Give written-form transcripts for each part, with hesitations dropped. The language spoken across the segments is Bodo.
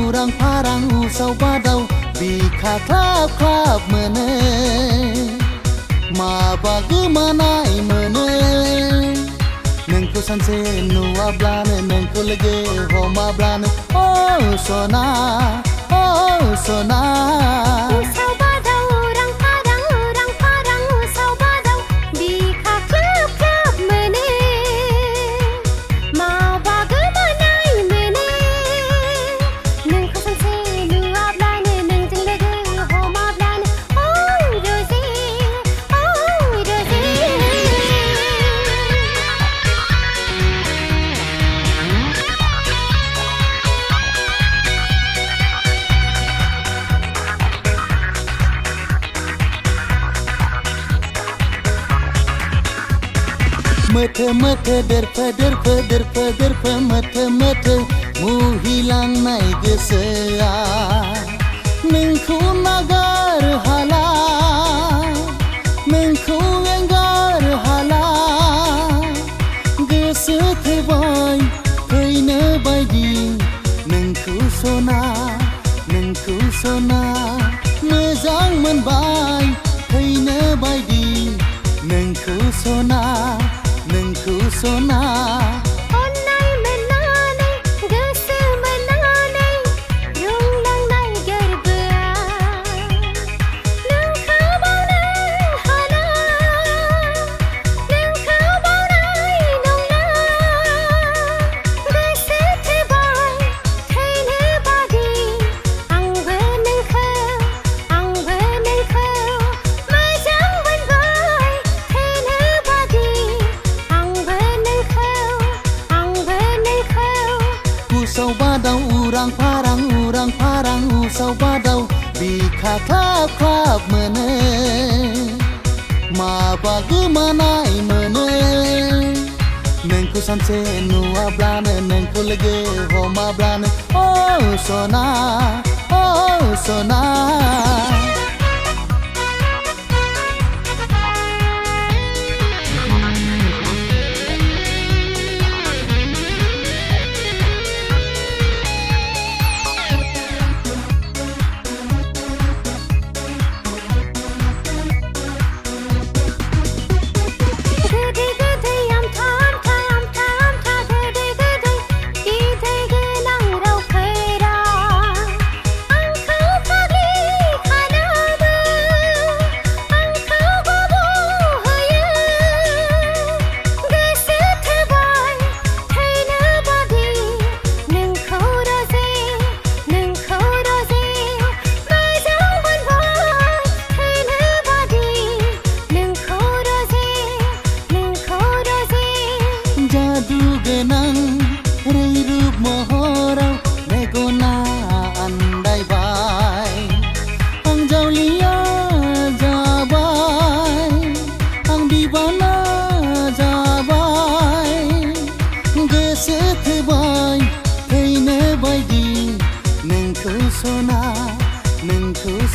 urang parang usau badau bika klap mene ma bagaimana mene nengku sanse nuablane nengku lege homablane oh sona Mete derpe mete mu hilang nai gesea nengku nagar hala nengku enggar hala gese tebai kaina baidi nengku sona mezang menbai kaina baidi nengku sona Onai menane gese menane rung lang nai gerbea nung kau mau nai hana nung kau mau nai nung na gese tebai kaine badi ang beneng kau majang benbai kaine badi usau badau urang parang usau badau bika klap mene ma bagaimana mene nengku sanse nuablane nengku lege homablane oh sona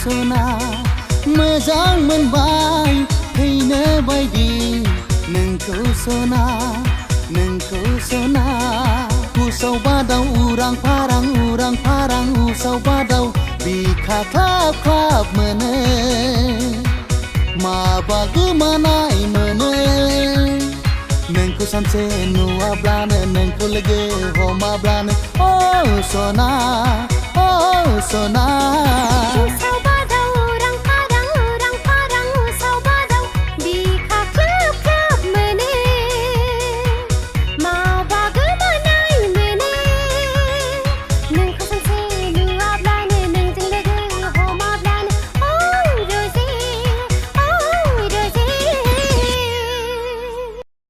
sona mezang menbai kaina baidi nengku sona usau badau urang parang usau badau bika klap mene ma bagaimana mene nengku sanse nuablane nengku lege homablane oh sona